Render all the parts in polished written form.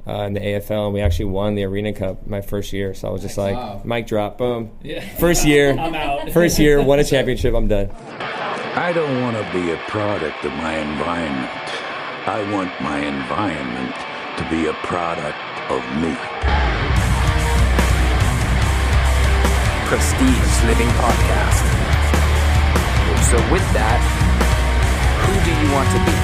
in the AFL, and we actually won the Arena Cup my first year. So I was just mic drop, boom. Yeah. First year, I'm out. First year, won a championship, I'm done. I don't want to be a product of my environment. I want my environment to be a product of me. Prestige Living Podcast. So with that, who do you want to be?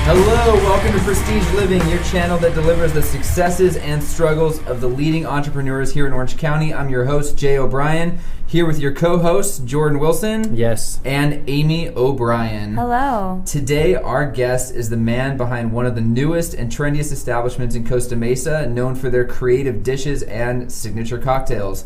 Hello, welcome to Prestige Living, your channel that delivers the successes and struggles of the leading entrepreneurs here in Orange County. I'm your host, Jay O'Brien, here with your co-hosts, Jordan Wilson. Yes. And Amy O'Brien. Hello. Today, our guest is the man behind one of the newest and trendiest establishments in Costa Mesa, known for their creative dishes and signature cocktails.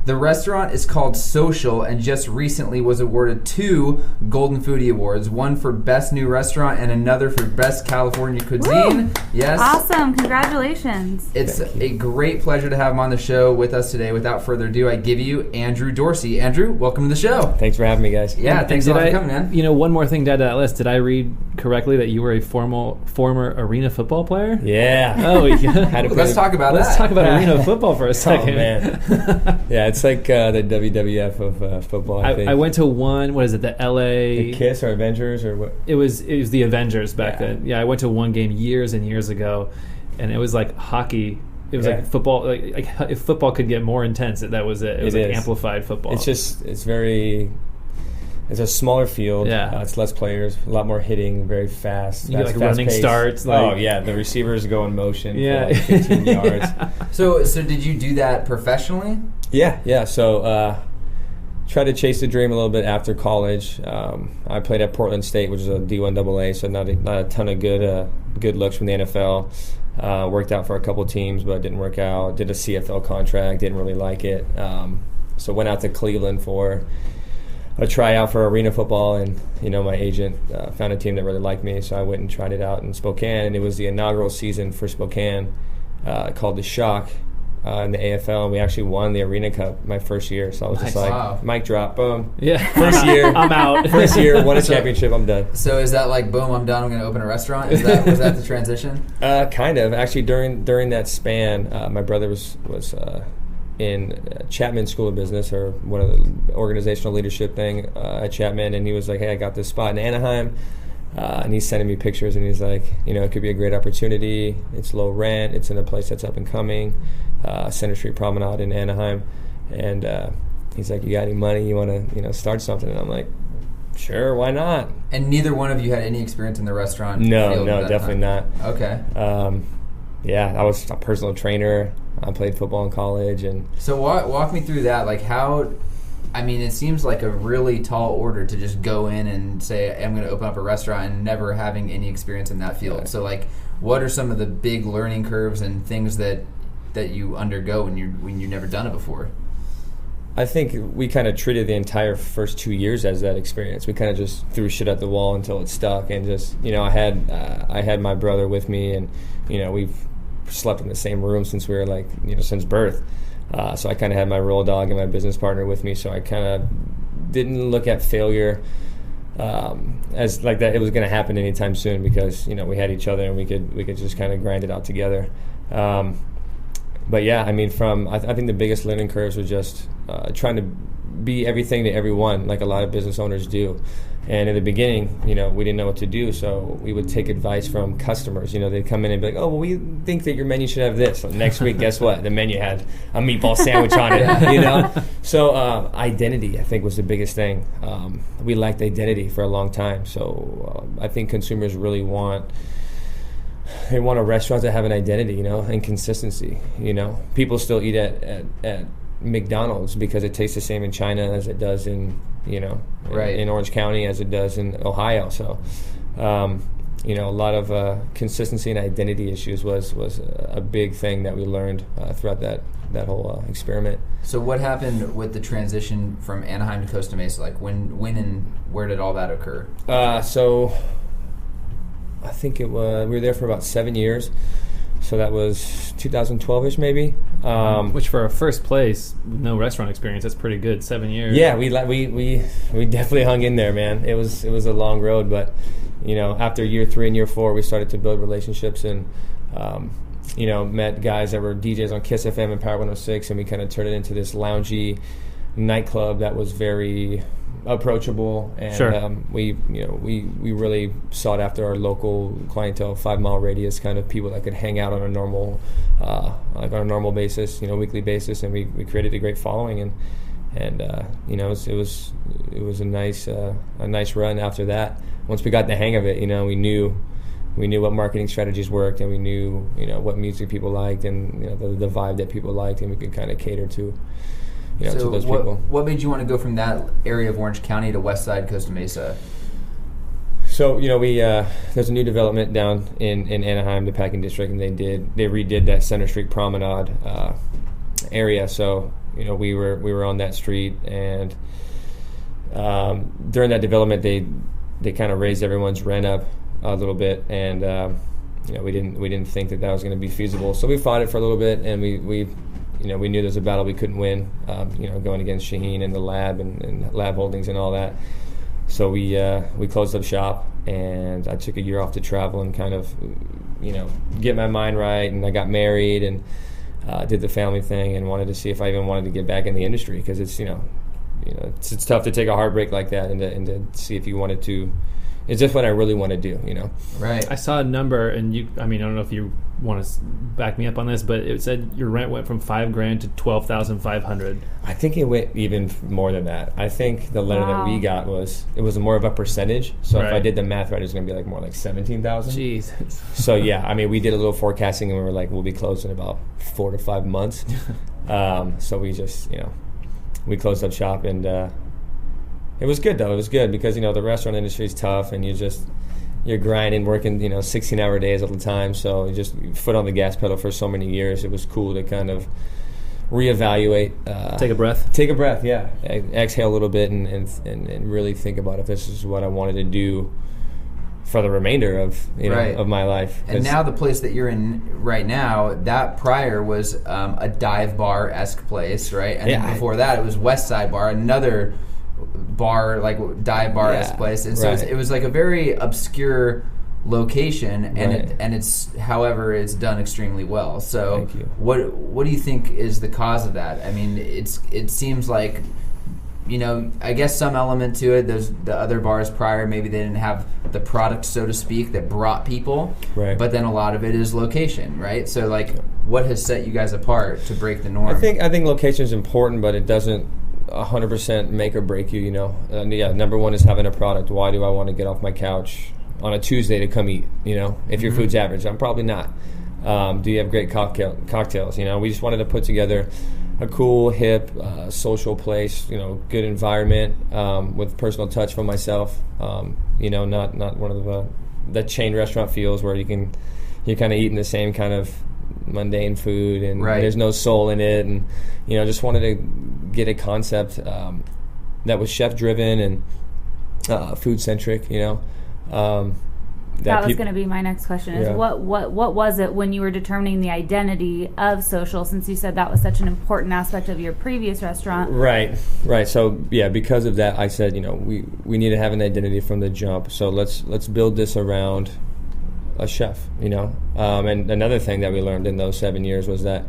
The restaurant is called Social and just recently was awarded 2 Golden Foodie Awards, one for Best New Restaurant and another for Best Californian Cuisine. Woo! Yes. Awesome. Congratulations. It's a great pleasure to have him on the show with us today. Without further ado, I give you Andrew Dorsey. Andrew, welcome to the show. Thanks for having me, guys. Yeah, thanks a lot for coming, man. You know, one more thing to add to that list. Did I read correctly that you were a former arena football player? Yeah. Oh, yeah. Let's talk about that. Let's talk about arena football for a second. Oh, man. Yeah, it's like the WWF of football, I think. I went to one, what is it, the LA... The Kiss or Avengers or what? It was the Avengers back then. Yeah, I went to one game years and years ago, and it was like hockey. It was like football. Like if football could get more intense, that was it. It was like amplified football. It's a smaller field. Yeah. It's less players, a lot more hitting, very fast. You get like running pace. starts. Oh, yeah. The receivers go in motion for like 15 yards. So did you do that professionally? Yeah. So tried to chase the dream a little bit after college. I played at Portland State, which is a D1 AA, so not a ton of good looks from the NFL. Worked out for a couple teams, but didn't work out. Did a CFL contract, didn't really like it. So went out to Cleveland for a tryout for arena football, and my agent found a team that really liked me, so I went and tried it out in Spokane, and it was the inaugural season for Spokane called the Shock in the AFL, and we actually won the Arena Cup my first year, so I was just mic drop, boom. Yeah. First year. I'm out. First year, won a championship, I'm done. So is that like, boom, I'm done, I'm going to open a restaurant? Was that the transition? Kind of. Actually, during that span, my brother was in Chapman School of Business, or one of the organizational leadership thing at Chapman, and he was like, hey, I got this spot in Anaheim, and he's sending me pictures, and he's like, it could be a great opportunity. It's low rent. It's in a place that's up and coming, Center Street Promenade in Anaheim, and he's like, you got any money? You want to start something? And I'm like, sure, why not? And neither one of you had any experience in the restaurant No, definitely not. Okay. I was a personal trainer. I played football in college, and so walk me through that. Like it seems like a really tall order to just go in and say, I'm going to open up a restaurant and never having any experience in that field. Right. So what are some of the big learning curves and things that you undergo when you've never done it before? I think we kind of treated the entire first 2 years as that experience. We kind of just threw shit at the wall until it stuck, and just I had my brother with me, and we've slept in the same room since we were since birth. So I kind of had my roll dog and my business partner with me. So I kind of didn't look at failure as like that it was going to happen anytime soon, because we had each other and we could just kind of grind it out together. But yeah, I think the biggest learning curves were just trying to be everything to everyone, like a lot of business owners do. And in the beginning, we didn't know what to do, so we would take advice from customers. They'd come in and be like, oh, well, we think that your menu should have this. So next week, guess what? The menu had a meatball sandwich on it, So identity, I think, was the biggest thing. We lacked identity for a long time. So I think consumers really want a restaurant to have an identity, and consistency. People still eat at McDonald's because it tastes the same in China as it does in in Orange County as it does in Ohio. So a lot of consistency and identity issues was a big thing that we learned throughout that whole experiment. So what happened with the transition from Anaheim to Costa Mesa? Like when and where did all that occur? So I think we were there for about 7 years. So that was 2012-ish, maybe. Which for a first place, no restaurant experience, that's pretty good. 7 years. Yeah, we definitely hung in there, man. It was a long road, but after year 3 and year 4, we started to build relationships, and met guys that were DJs on Kiss FM and Power 106, and we kind of turned it into this loungy nightclub that was very approachable, and Sure. we really sought after our local clientele, 5 mile radius kind of people that could hang out on a normal basis, weekly basis, and we created a great following, and it was a nice run after that. Once we got the hang of it, we knew what marketing strategies worked, and we knew what music people liked, and the vibe that people liked, and we could kind of cater to to those people. What made you want to go from that area of Orange County to West Side Costa Mesa? So we there's a new development down in Anaheim, the Packing District, and they redid that Center Street Promenade area. So we were on that street, and during that development, they kind of raised everyone's rent up a little bit, and we didn't think that was going to be feasible. So we fought it for a little bit, and we knew there was a battle we couldn't win, going against Shaheen and the Lab and Lab Holdings and all that. So we closed up shop, and I took a year off to travel and kind of, get my mind right. And I got married and did the family thing, and wanted to see if I even wanted to get back in the industry, because it's it's tough to take a heartbreak like that and to see if you wanted to. It's just what I really want to do, Right. I saw a number, and I don't know if you want to back me up on this, but it said your rent went from $5,000 to $12,500. I think it went even more than that. I think the letter that we got was more of a percentage. So if I did the math right, it was going to be more like 17,000. Jesus. So yeah, we did a little forecasting, and we were like, we'll be closed in about 4 to 5 months. So we just we closed up shop, and it was good though. It was good because the restaurant industry is tough, and you're grinding, working 16-hour days all the time. So you just foot on the gas pedal for so many years. It was cool to kind of reevaluate, take a breath. Yeah, exhale a little bit, and really think about if this is what I wanted to do for the remainder of of my life. And now the place that you're in right now, that prior was a dive bar-esque place, right? And then before that, it was West Side Bar, another bar, dive bar-esque place. And so it was like a very obscure location, and it's however it's done extremely well. So what do you think is the cause of that? It seems like I guess some element to it. There's the other bars prior, maybe they didn't have the product, so to speak, that brought people. Right. But then a lot of it is location, right? So what has set you guys apart to break the norm? I think location is important, but it doesn't 100% make or break you. Number one is having a product. Why do I want to get off my couch on a Tuesday to come eat? If your food's average, I'm probably not. Do you have great cocktails? We just wanted to put together a cool, hip, social place. Good environment with personal touch for myself. Not one of the chain restaurant feels where you're kind of eating the same kind of mundane food, and there's no soul in it, and just wanted to get a concept that was chef driven and food centric. That was going to be my next question. Is what was it when you were determining the identity of social? Since you said that was such an important aspect of your previous restaurant. Right. So because of that, I said we need to have an identity from the jump. So let's build this around a chef. And another thing that we learned in those 7 years was that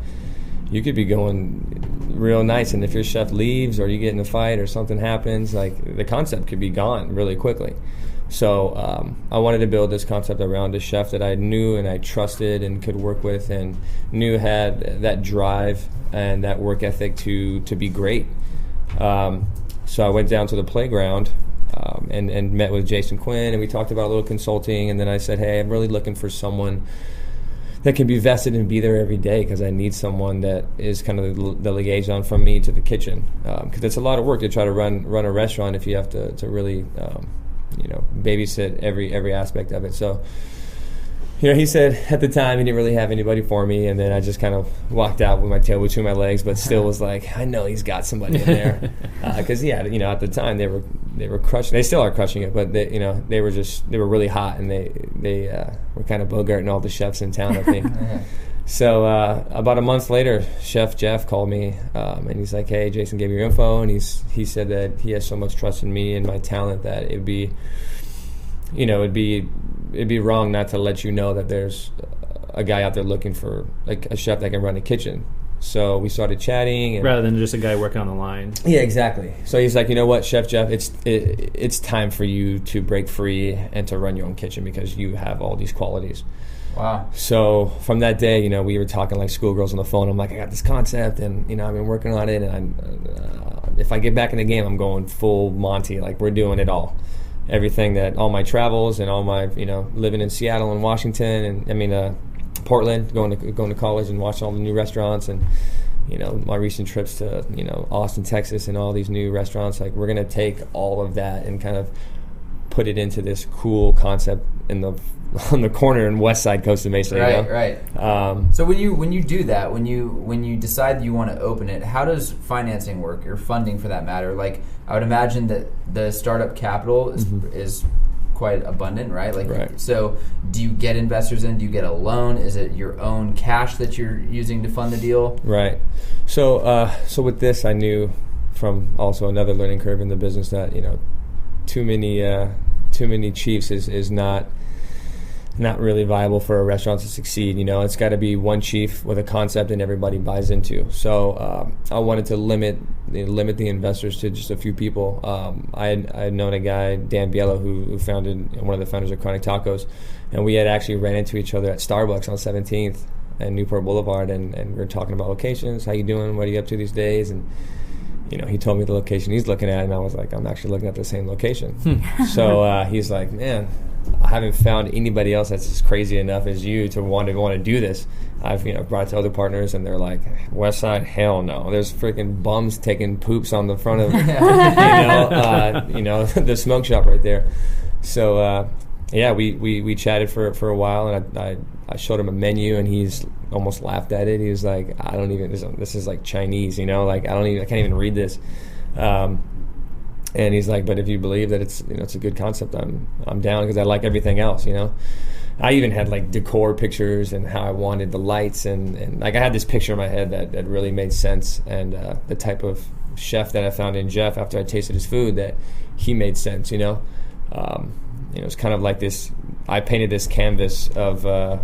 you could be going real nice, and if your chef leaves or you get in a fight or something happens, the concept could be gone really quickly. So I wanted to build this concept around a chef that I knew and I trusted and could work with, and knew had that drive and that work ethic to be great. So I went down to the playground and met with Jason Quinn, and we talked about a little consulting, and then I said, hey, I'm really looking for someone that can be vested and be there every day, because I need someone that is kind of the liaison from me to the kitchen, because it's a lot of work to try to run a restaurant if you have to really babysit every aspect of it. So he said at the time he didn't really have anybody for me, and then I just kind of walked out with my tail between my legs, but still was like, I know he's got somebody in there, because at the time they were crushing. They still are crushing it, but they were really hot, and they were kind of bogarting all the chefs in town, I think. So about a month later, Chef Jeff called me, and he's like, hey, Jason gave me your info, and he said that he has so much trust in me and my talent that it'd be wrong not to let you know that there's a guy out there looking for like a chef that can run a kitchen. So we started chatting, and rather than just a guy working on the line. Yeah, exactly. So he's like, you know what, Chef Jeff, it's time for you to break free and to run your own kitchen because you have all these qualities. Wow. So from that day, you know, we were talking like schoolgirls on the phone. I'm like, I got this concept, and you know, I've been working on it, and if I get back in the game, I'm going full Monty. Like, we're doing it all, everything that all my travels and all my, you know, living in Seattle and Washington, and Portland, going to college and watching all the new restaurants, and you know, my recent trips to, you know, Austin, Texas, and all these new restaurants. Like, we're gonna take all of that and kind of put it into this cool concept on the corner in West Side Costa Mesa. Right, you know? Right. So when you do that, when you decide you want to open it, how does financing work, or funding for that matter? Like, I would imagine that the startup capital is quite abundant, right? Like, right. So do you get investors in? Do you get a loan? Is it your own cash that you're using to fund the deal? Right. So with this, I knew from also another learning curve in the business that, you know, too many chiefs is not really viable for a restaurant to succeed. You know, it's got to be one chief with a concept and everybody buys into. So I wanted to limit the investors to just a few people. I had known a guy, Dan Bielo, who founded, one of the founders of Chronic Tacos, and we had actually ran into each other at Starbucks on 17th and Newport Boulevard, and we were talking about locations. How you doing? What are you up to these days? And you know, he told me the location he's looking at, and I was like, I'm actually looking at the same location. So he's like, man, I haven't found anybody else that's as crazy enough as you to want to do this. I've, you know, brought it to other partners, and they're like, West Side, hell no. There's freaking bums taking poops on the front of, you know, the smoke shop right there. So yeah, we chatted for a while, and I showed him a menu, and he's almost laughed at it. He was like, this is like Chinese, you know, like I can't even read this. And he's like, but if you believe that it's, you know, it's a good concept, I'm down, because I like everything else, you know. I even had like decor pictures and how I wanted the lights, and like I had this picture in my head that really made sense, and the type of chef that I found in Jeff after I tasted his food, that he made sense, you know. You know, it's kind of like this. I painted this canvas of a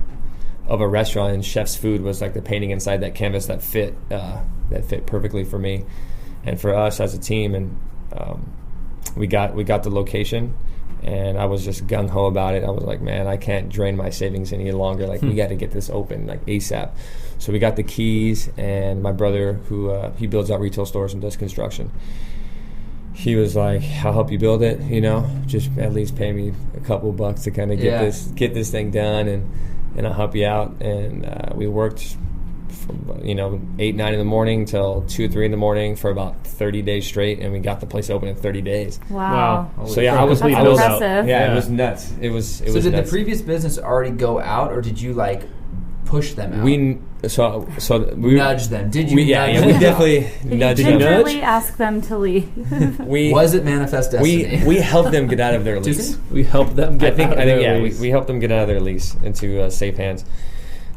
restaurant, and Chef's food was like the painting inside that canvas that fit perfectly for me and for us as a team. And we got the location, and I was just gung ho about it. I was like, man, I can't drain my savings any longer. Like, we got to get this open like ASAP. So we got the keys, and my brother, who he builds out retail stores and does construction, he was like, I'll help you build it, you know, just at least pay me a couple bucks to kind of get this thing done, and I'll help you out. And we worked from, you know, 8, 9 in the morning till 2 or 3 in the morning for about 30 days straight, and we got the place open in 30 days. Wow. So yeah, I was impressive. Yeah, it was nuts. It was So did nuts. the previous business already go out, or did you like push them out? We nudge them. Did you? We definitely nudged them. Did you really ask them to leave? Was it manifest destiny? We helped them get out of their lease. We helped them get out of their lease. We helped them get out of their lease into safe hands.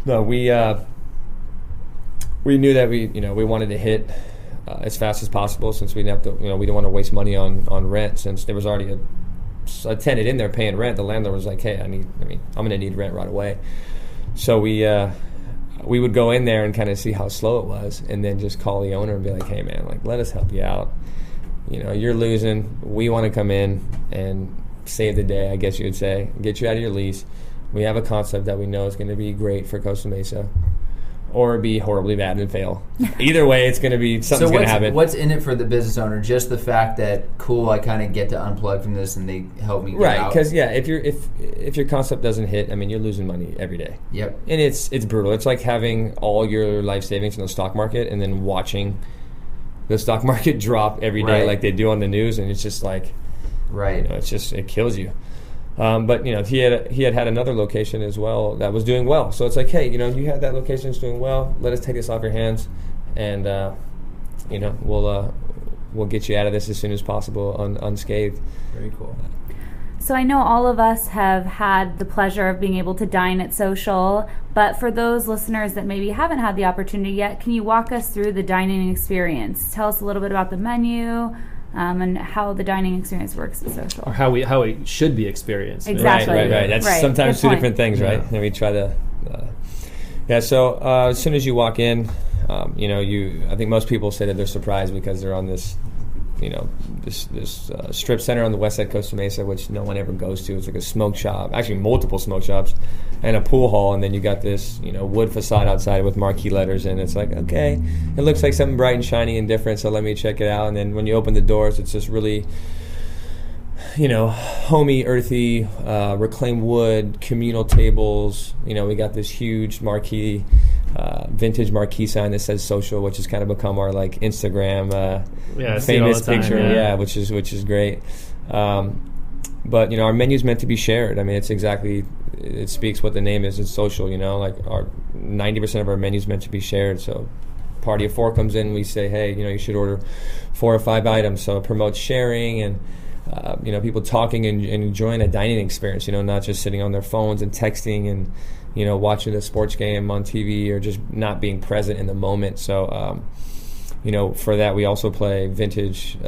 No, we knew that we wanted to hit as fast as possible, since we didn't have to, you know, we didn't want to waste money on rent, since there was already a tenant in there paying rent. The landlord was like, hey, I'm going to need rent right away. So we would go in there and kind of see how slow it was, and then just call the owner and be like, hey man, like, let us help you out. You know, you're losing. We want to come in and save the day, I guess you would say, get you out of your lease. We have a concept that we know is going to be great for Costa Mesa, or be horribly bad and fail. Either way, it's going to be something's going to happen. What's in it for the business owner? Just the fact that, cool, I kind of get to unplug from this, and they help me get out. Right, because if your concept doesn't hit, I mean, you're losing money every day. Yep. And it's brutal. It's like having all your life savings in the stock market, and then watching the stock market drop every day, like they do on the news, and it's just like, right. You know, it kills you. But you know, he had another location as well that was doing well. So it's like, hey, you know, you had that location that's doing well. Let us take this off your hands, and you know, we'll get you out of this as soon as possible, unscathed. Very cool. So I know all of us have had the pleasure of being able to dine at Social, but for those listeners that maybe haven't had the opportunity yet, can you walk us through the dining experience? Tell us a little bit about the menu. And how the dining experience works at Social, or how it should be experienced. Exactly. Right. That's sometimes two different things, right? Yeah. And we try to Yeah, so as soon as you walk in, I think most people say that they're surprised because they're on this strip center on the west side of Costa Mesa, which no one ever goes to. It's like a smoke shop, actually multiple smoke shops, and a pool hall, and then you got this wood facade outside with marquee letters, and it's like, okay, it looks like something bright and shiny and different, so let me check it out. And then when you open the doors, it's just really homey, earthy, reclaimed wood, communal tables. We got this huge marquee, vintage marquee sign that says social, which has kind of become our like Instagram famous picture. Yeah, which is great. But our menu's meant to be shared. I mean, it speaks what the name is. It's social. Like our 90% of our menu's meant to be shared. So party of 4 comes in, we say, hey, you should order 4 or 5 items. So it promotes sharing and people talking and enjoying a dining experience, not just sitting on their phones and texting and, watching a sports game on TV or just not being present in the moment. So, for that, we also play vintage,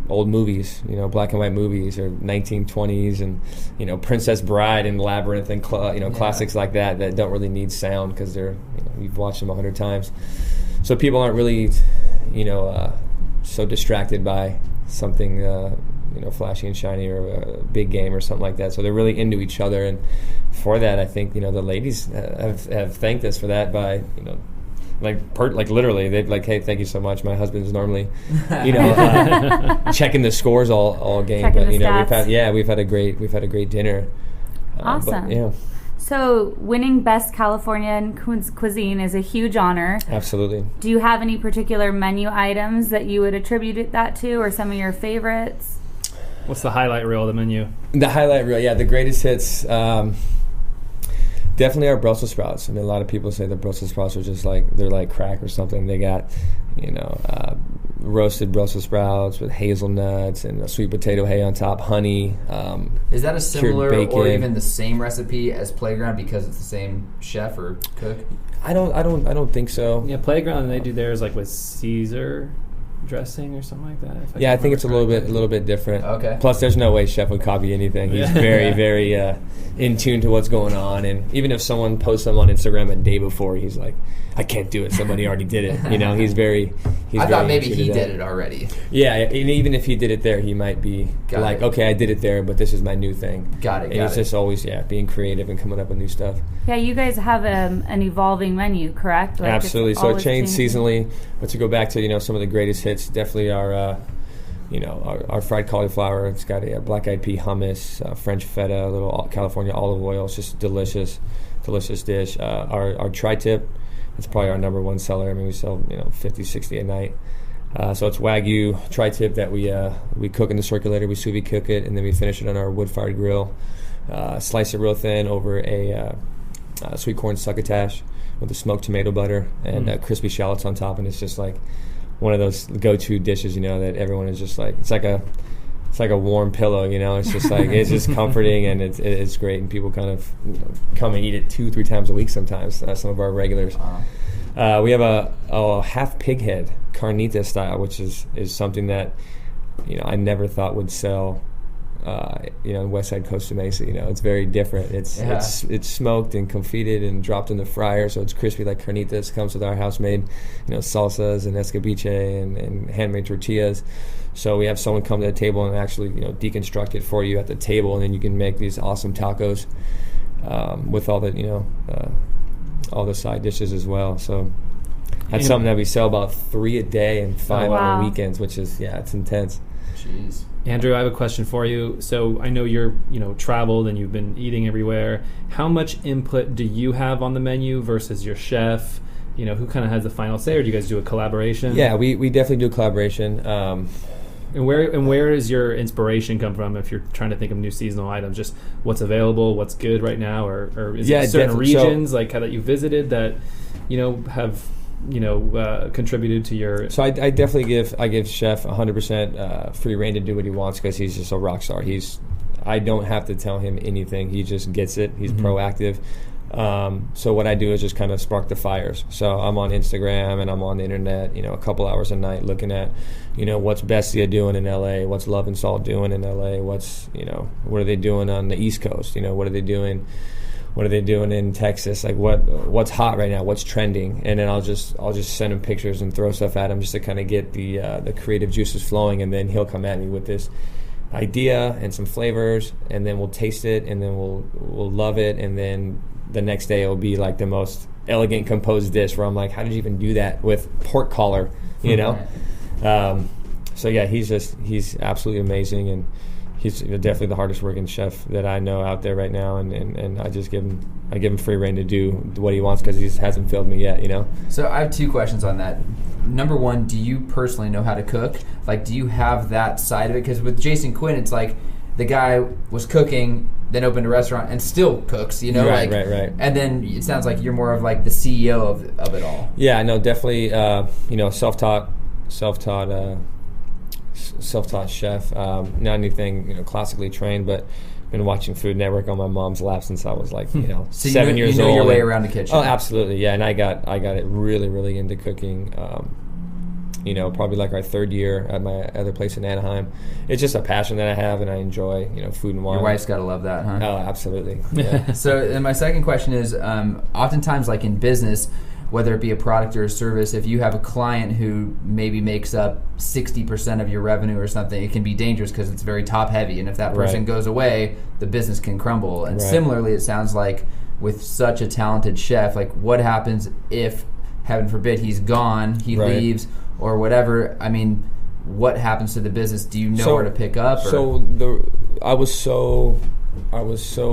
old movies, black and white movies or 1920s and, Princess Bride and Labyrinth and, classics like that don't really need sound because they're, you've watched them 100 times. So people aren't really, so distracted by something, flashy and shiny or a big game or something like that. So they're really into each other, and for that, I think the ladies have thanked us for that by like literally they'd like, hey, thank you so much. My husband's normally checking the scores all game, checking but we've had a great dinner. Awesome. So winning Best Californian Cuisine is a huge honor. Absolutely. Do you have any particular menu items that you would attribute that to, or some of your favorites? What's the highlight reel of the menu? The highlight reel, the greatest hits. Definitely our Brussels sprouts. I mean, a lot of people say the Brussels sprouts are just they're like crack or something. They got, roasted Brussels sprouts with hazelnuts and a sweet potato hay on top, honey. Is that a similar or even the same recipe as Playground because it's the same chef or cook? I don't think so. Yeah, Playground, they do theirs like with Caesar dressing or something like that. I think it's a little bit different. Okay. Plus, there's no way chef would copy anything. He's very, very in tune to what's going on, and even if someone posts them on Instagram a day before, he's like, I can't do it. Somebody already did it. He's very. I thought maybe he did it already. Yeah, and even if he did it there, he might be okay, I did it there, but this is my new thing. Got it. And he's just always being creative and coming up with new stuff. Yeah, you guys have an evolving menu, correct? Absolutely. So it changed seasonally. But to go back to some of the greatest hits, definitely our fried cauliflower. It's got a black-eyed pea hummus, French feta, a little California olive oil. It's just delicious dish. Our tri-tip. It's probably our number one seller. I mean, we sell 50, 60 a night. So it's Wagyu tri-tip that we cook in the circulator. We sous vide cook it, and then we finish it on our wood-fired grill. Slice it real thin over a sweet corn succotash with the smoked tomato butter and crispy shallots on top, and it's just like one of those go-to dishes, that everyone is just like, it's like a warm pillow, It's just like it's just comforting, and it's great, and people kind of come and eat it 2-3 times a week sometimes. Some of our regulars. Wow. We have a half pig head carnita style, which is something that I never thought would sell. In West Side Costa Mesa, it's very different. It's smoked and confitated and dropped in the fryer, so it's crispy like carnitas. Comes with our house-made, salsas and escabeche and handmade tortillas. So we have someone come to the table and actually, deconstruct it for you at the table, and then you can make these awesome tacos with all the side dishes as well. So that's something that we sell about 3 a day and 5 on the weekends, which is it's intense. Jeez. Andrew, I have a question for you. So I know you're, traveled and you've been eating everywhere. How much input do you have on the menu versus your chef? Who kind of has the final say, or do you guys do a collaboration? Yeah, we definitely do a collaboration. And where does your inspiration come from if you're trying to think of new seasonal items? Just what's available, what's good right now, or is it certain regions that you visited that have contributed to your... So I definitely give Chef 100% free reign to do what he wants because he's just a rock star. I don't have to tell him anything. He just gets it. He's proactive. So what I do is just kind of spark the fires. So I'm on Instagram and I'm on the internet, a couple hours a night looking at, what's Bestia doing in LA, what's Love and Salt doing in LA, what are they doing on the East Coast, what are they doing what are they doing in Texas? Like what's hot right now? What's trending? And then I'll just send him pictures and throw stuff at him just to kind of get the creative juices flowing. And then he'll come at me with this idea and some flavors, and then we'll taste it, and then we'll love it, and then the next day it'll be like the most elegant composed dish where I'm like, how did you even do that with pork collar? You know. So yeah, he's absolutely amazing, and he's definitely the hardest working chef that I know out there right now, and I just give him free rein to do what he wants because he hasn't failed me yet, you know. So I have 2 questions on that. Number one, do you personally know how to cook? Like, do you have that side of it? Because with Jason Quinn, it's like the guy was cooking, then opened a restaurant, and still cooks, you know? Right. And then it sounds like you're more of like the CEO of it all. Yeah, no, definitely, self-taught chef, not anything classically trained, but been watching Food Network on my mom's lap since I was like so 7 years old. You know your way around the kitchen. Oh, absolutely, yeah. And I got it really, really into cooking. Probably like our 3rd year at my other place in Anaheim. It's just a passion that I have, and I enjoy food and wine. Your wife's got to love that, huh? Oh, absolutely. Yeah. So, and my second question is, oftentimes, like in business, whether it be a product or a service, if you have a client who maybe makes up 60% of your revenue or something, it can be dangerous because it's very top heavy. And if that person goes away, the business can crumble. And similarly, it sounds like with such a talented chef, like what happens if, heaven forbid, he's gone, he leaves or whatever? I mean, what happens to the business? Do you know where to pick up? Or? I was so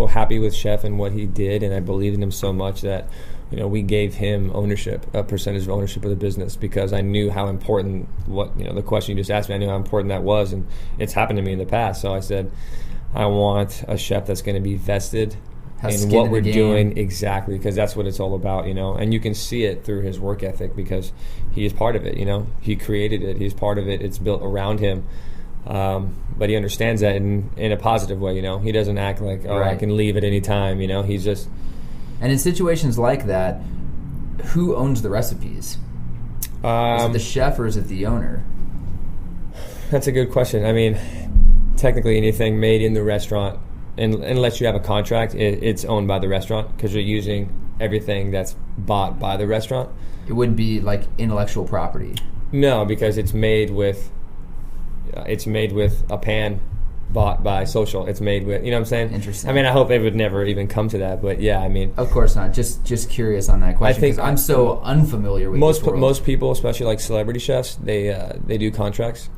happy with Chef and what he did, and I believed in him so much that we gave him ownership, a percentage of ownership of the business, because I knew how important the question you just asked me, I knew how important that was, and it's happened to me in the past. So I said, I want a chef that's going to be vested in what we're doing, exactly, because that's what it's all about, and you can see it through his work ethic because he is part of it, he created it, he's part of it, it's built around him. But he understands that in a positive way, he doesn't act like, I can leave at any time, he's just... And in situations like that, who owns the recipes? Is it the chef or is it the owner? That's a good question. I mean, technically anything made in the restaurant, unless you have a contract, it's owned by the restaurant because you're using everything that's bought by the restaurant. It wouldn't be like intellectual property. No, because it's made with a pan bought by Social. It's made with, what I'm saying? Interesting. I mean, I hope it would never even come to that, but yeah, I mean... Of course not. Just curious on that question, because I'm so unfamiliar with this world. Most people, especially like celebrity chefs, they do contracts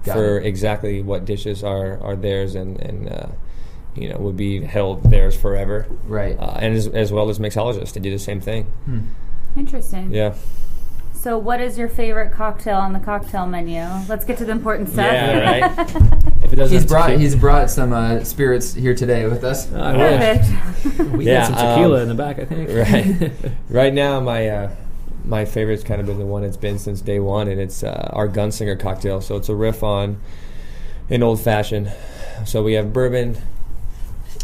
for exactly what dishes are theirs and would be held theirs forever. Right. And as well as mixologists, they do the same thing. Interesting. Yeah. So what is your favorite cocktail on the cocktail menu? Let's get to the important stuff. Yeah, right. He's brought some spirits here today with us. Perfect. We got some tequila in the back, I think. Right. Right now, my favorite's kind of been the one it's been since day one, and it's our Gunslinger cocktail. So it's a riff on an old fashioned. So we have bourbon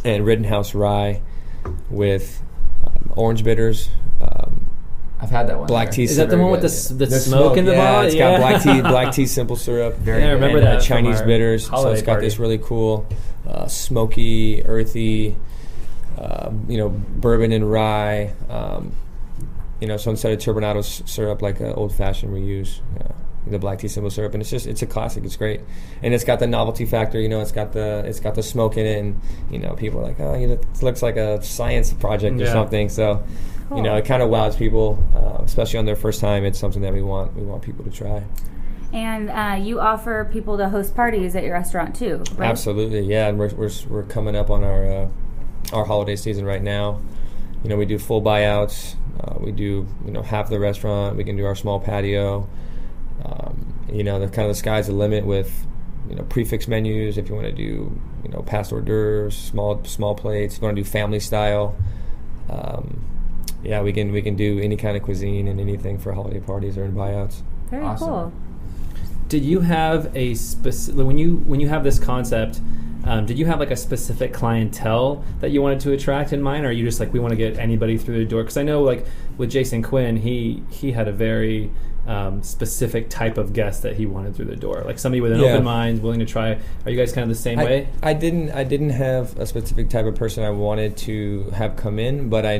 and Rittenhouse rye with orange bitters. I've had that one. Black tea. Is that the one with the smoke in the bottle? It's got black tea simple syrup. I remember that. Chinese bitters. So it's got this really cool, smoky, earthy, bourbon and rye. So instead of turbinado syrup, like an old fashioned, we use the black tea simple syrup, and it's a classic. It's great, and it's got the novelty factor. It's got the smoke in it, and people are like, it looks like a science project or something. So. Cool. It kind of wows people, especially on their first time. It's something that we want people to try. And you offer people to host parties at your restaurant too, right? Absolutely, yeah. And we're coming up on our holiday season right now. We do full buyouts. We do half the restaurant. We can do our small patio. The sky's the limit with prefix menus. If you want to do past hors d'oeuvres, small plates. If you want to do family style. We can do any kind of cuisine and anything for holiday parties or in buyouts. Very awesome. Cool. Did you have a specific when you have this concept? Did you have like a specific clientele that you wanted to attract in mind, or are you just like, we want to get anybody through the door? Because I know like with Jason Quinn, he had a very specific type of guest that he wanted through the door, like somebody with an open mind, willing to try. Are you guys kind of the same way? I didn't have a specific type of person I wanted to have come in, but I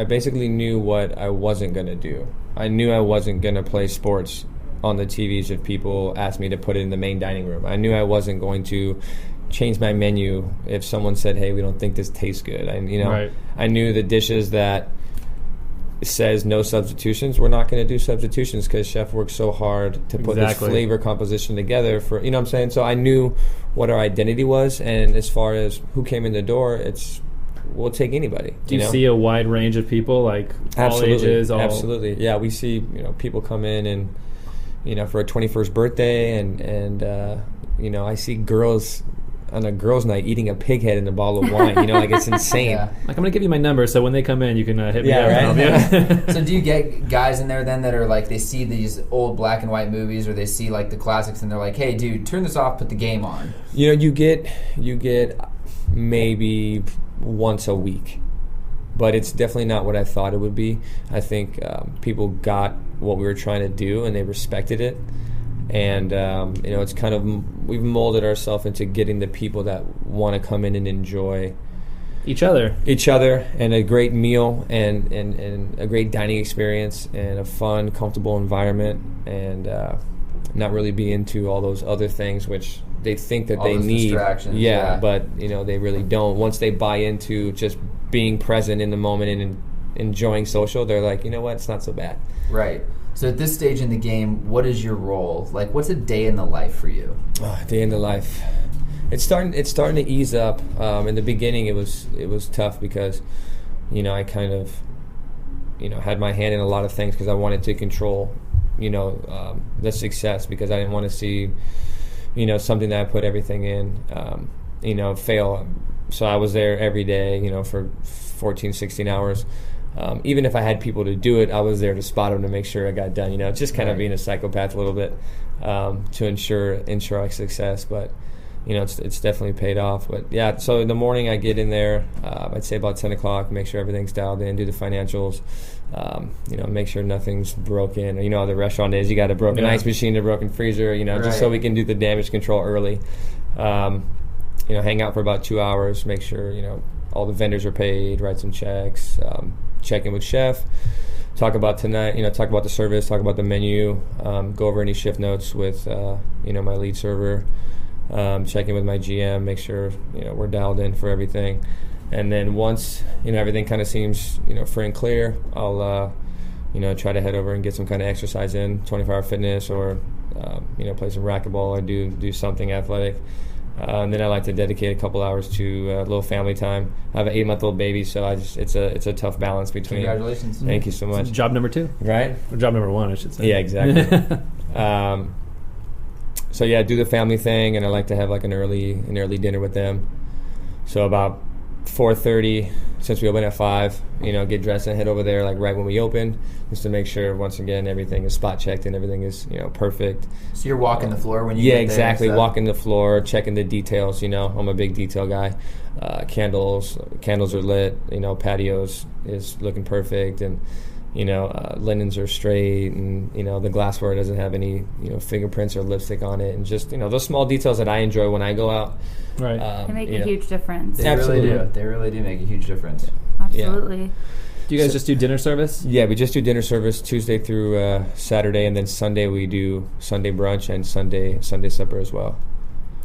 basically knew what I wasn't going to do. I knew I wasn't going to play sports on the TVs if people asked me to put it in the main dining room. I knew I wasn't going to change my menu if someone said, hey, we don't think this tastes good. I knew the dishes that says no substitutions, we're not going to do substitutions because chef works so hard to put this flavor composition together for, you know what I'm saying? So I knew what our identity was, and as far as who came in the door, we'll take anybody. Do you see a wide range of people, like all ages? Absolutely. Yeah, we see people come in and for a 21st birthday, and I see girls on a girls' night eating a pig head and a bottle of wine. Like it's insane. Yeah. Like, I'm gonna give you my number, so when they come in, you can hit me up. Right? So do you get guys in there then that are like, they see these old black and white movies, or they see like the classics, and they're like, hey, dude, turn this off, put the game on? You get maybe once a week, but it's definitely not what I thought it would be. I think people got what we were trying to do, and they respected it. And it's kind of, we've molded ourselves into getting the people that want to come in and enjoy each other, and a great meal, and a great dining experience, and a fun, comfortable environment, and not really be into all those other things which they think that all they need. But they really don't. Once they buy into just being present in the moment and enjoying social, they're like, you know what, it's not so bad. Right. So at this stage in the game, what is your role? Like, what's a day in the life for you? Day in the life. It's starting to ease up. In the beginning, it was tough because, I kind of, had my hand in a lot of things because I wanted to control, the success, because I didn't want to see, something that I put everything in, fail. So I was there every day, for 14, 16 hours. Even if I had people to do it, I was there to spot them to make sure I got done. Just kind of being a psychopath a little bit to ensure our success. But it's definitely paid off. But yeah, so in the morning I get in there. I'd say about 10 o'clock. Make sure everything's dialed in. Do the financials. Make sure nothing's broken. How the restaurant is. You got a broken ice machine, a broken freezer. Just so we can do the damage control early. Hang out for about 2 hours. Make sure all the vendors are paid. Write some checks. Check in with chef, talk about tonight, talk about the service, talk about the menu, go over any shift notes with, my lead server, check in with my GM, make sure, we're dialed in for everything. And then once, everything kind of seems, free and clear, I'll, try to head over and get some kind of exercise in, 24-hour fitness, or, play some racquetball or do something athletic. And then I like to dedicate a couple hours to a little family time. I have an 8-month-old baby, so it's a tough balance between. Congratulations! Thank you so much. Job number 2, right? Or job number 1, I should say. Yeah, exactly. So yeah, do the family thing, and I like to have like an early dinner with them. So about 4:30, since we open at 5, get dressed and head over there like right when we open, just to make sure once again everything is spot checked and everything is perfect. So you're walking the floor when you get there? Yeah, exactly. Walking the floor, checking the details. I'm a big detail guy. Candles are lit. Patios is looking perfect, and linens are straight, and the glassware doesn't have any fingerprints or lipstick on it, and just those small details that I enjoy when I go out. Right. They make a huge difference. They really do. They really do make a huge difference. Absolutely. Yeah. Do you guys just do dinner service? Yeah, we just do dinner service Tuesday through Saturday, and then Sunday we do Sunday brunch and Sunday supper as well.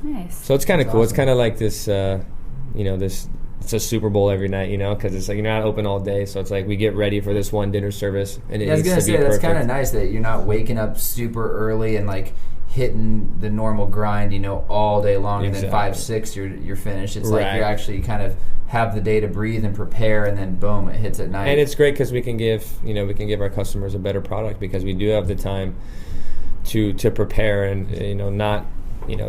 Nice. So it's kind of cool. Awesome. It's kind of like this, it's a Super Bowl every night, because it's like you're not open all day, so it's like we get ready for this one dinner service, and I was gonna say that's kind of nice that you're not waking up super early and like hitting the normal grind, all day long, and then 5, 6 you're finished. It's like you actually kind of have the day to breathe and prepare, and then boom, it hits at night. And it's great because we can give our customers a better product because we do have the time to prepare and not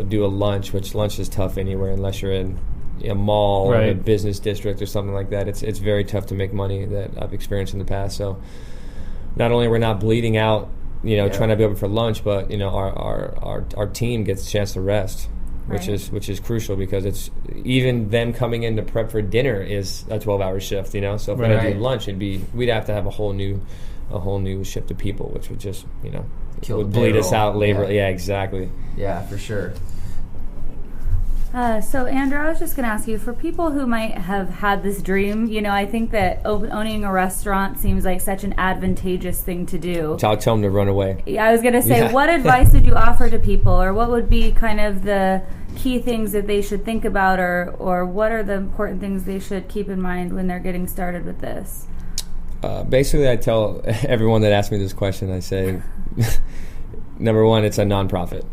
do a lunch, which lunch is tough anywhere unless you're in a mall or a business district or something like that. It's very tough to make money, that I've experienced in the past. So not only we're not bleeding out, trying to be open for lunch, but our team gets a chance to rest. which is crucial because it's even them coming in to prep for dinner is a 12-hour shift. So if we're gonna do lunch, we'd have to have a whole new shift of people, which would just would bleed us out labor. Yeah, exactly. Yeah, for sure. So, Andrew, I was just going to ask you, for people who might have had this dream, I think that owning a restaurant seems like such an advantageous thing to do. I'll tell them to run away. Yeah, I was going to say, what advice would you offer to people, or what would be kind of the key things that they should think about, or what are the important things they should keep in mind when they're getting started with this? Basically, I tell everyone that asks me this question, I say, number one, it's a nonprofit,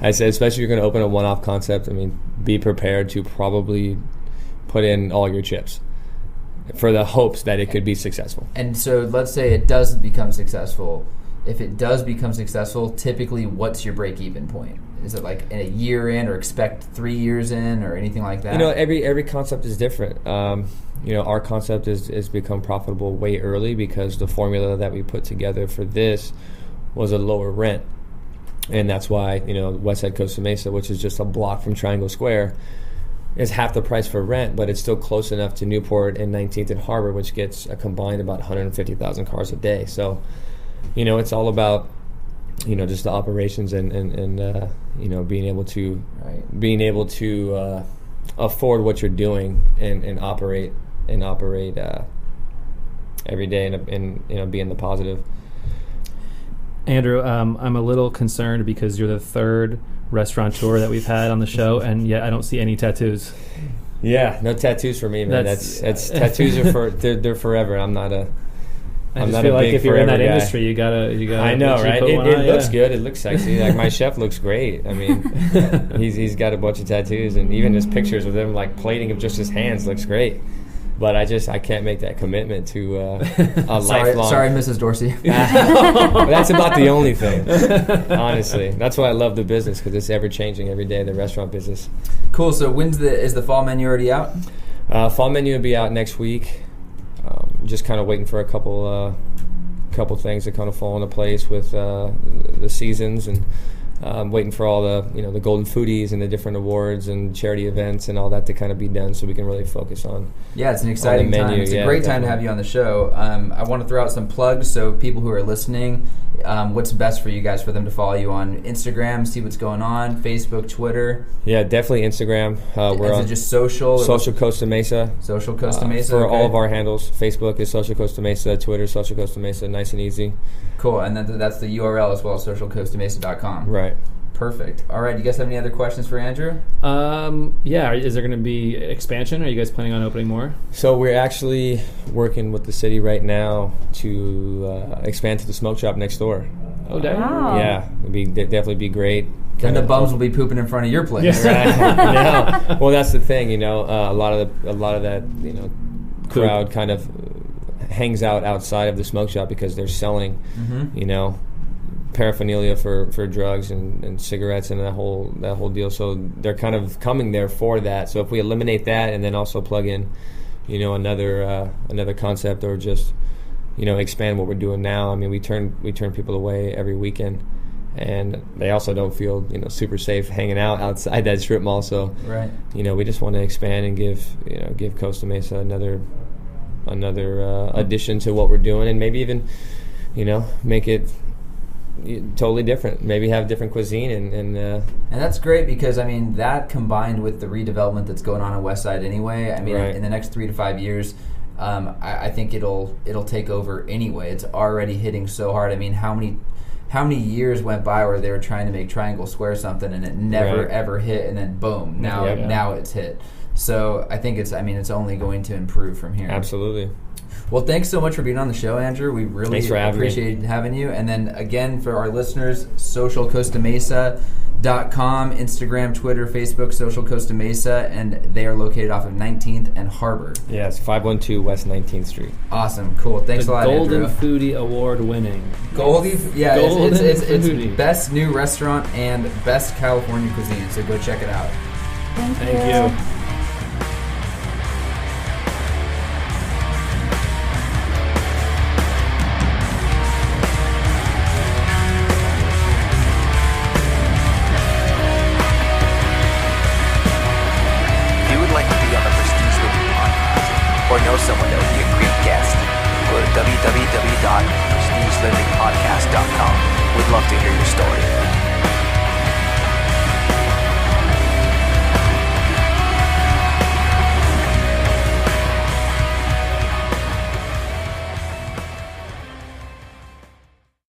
I say, especially if you're going to open a one-off concept, be prepared to probably put in all your chips for the hopes that it could be successful. And so let's say it does become successful. If it does become successful, typically what's your break-even point? Is it like a year in, or expect 3 years in, or anything like that? Every concept is different. Our concept is become profitable way early because the formula that we put together for this was a lower rent. And that's why, Westside Costa Mesa, which is just a block from Triangle Square, is half the price for rent, but it's still close enough to Newport and 19th and Harbor, which gets a combined about 150,000 cars a day. So, it's all about, just the operations and being able to afford what you're doing and operate every day and be in the positive. Andrew, I'm a little concerned because you're the third restaurateur that we've had on the show, and yet I don't see any tattoos. Yeah, no tattoos for me, man. That's tattoos are they're forever. I'm not a I feel like if you're in that industry, you gotta. I know, right? It looks good. It looks sexy. Like my chef looks great. He's got a bunch of tattoos, and even his pictures of him like plating of just his hands looks great. But I can't make that commitment to a lifelong. Sorry, Mrs. Dorsey. That's about the only thing, honestly. That's why I love the business, because it's ever changing every day. The restaurant business. Cool. So is the fall menu already out? Fall menu will be out next week. Just kind of waiting for a couple things to kind of fall into place with the seasons, and waiting for all the Golden Foodies and the different awards and charity events and all that to kind of be done, so we can really focus on. Yeah, it's an exciting time. It's a great time to have you on the show. I want to throw out some plugs, so people who are listening, what's best for you guys for them to follow you on Instagram, see what's going on, Facebook, Twitter? Yeah, definitely Instagram. Is it just social? Social Costa Mesa. Social Costa Mesa. For all of our handles. Facebook is Social Costa Mesa. Twitter, Social Costa Mesa. Nice and easy. Cool, and then that's the URL as well, socialcostamesa.com. Right. Perfect. All right, do you guys have any other questions for Andrew? Yeah, is there going to be expansion? Are you guys planning on opening more? So we're actually working with the city right now to expand to the smoke shop next door. Oh, damn. Wow. Yeah, it'd definitely be great. Then the bums will be pooping in front of your place. Yes. Right. No. Well, that's the thing, a lot of that, crowd kind of hangs out outside of the smoke shop because they're selling, paraphernalia for drugs and cigarettes and that whole deal. So they're kind of coming there for that. So if we eliminate that and then also plug in, another concept, or just, expand what we're doing now. We turn people away every weekend, and they also don't feel super safe hanging out outside that strip mall. So right. We just want to expand and give Costa Mesa another addition to what we're doing, and maybe even make it totally different, maybe have different cuisine and that's great, because that combined with the redevelopment that's going on Westside anyway, right. In the next 3 to 5 years, I think it'll take over anyway. It's already hitting so hard. How many years went by where they were trying to make Triangle Square something and it never right. ever hit, and then boom, now it's hit. So I think it's only going to improve from here. Absolutely. Well, thanks so much for being on the show, Andrew. We really appreciate having you. And then again, for our listeners, socialcostamesa.com, Instagram, Twitter, Facebook, Social Costa Mesa, and they are located off of 19th and Harbor. Yes, 512 West 19th Street. Awesome, cool. Thanks a lot, Golden Andrew. Foodie Award winning. It's Best New Restaurant and Best Californian Cuisine, so go check it out. Thank you. someone that would be a great guest, go to www.prestigelivingpodcast.com. We'd love to hear your story.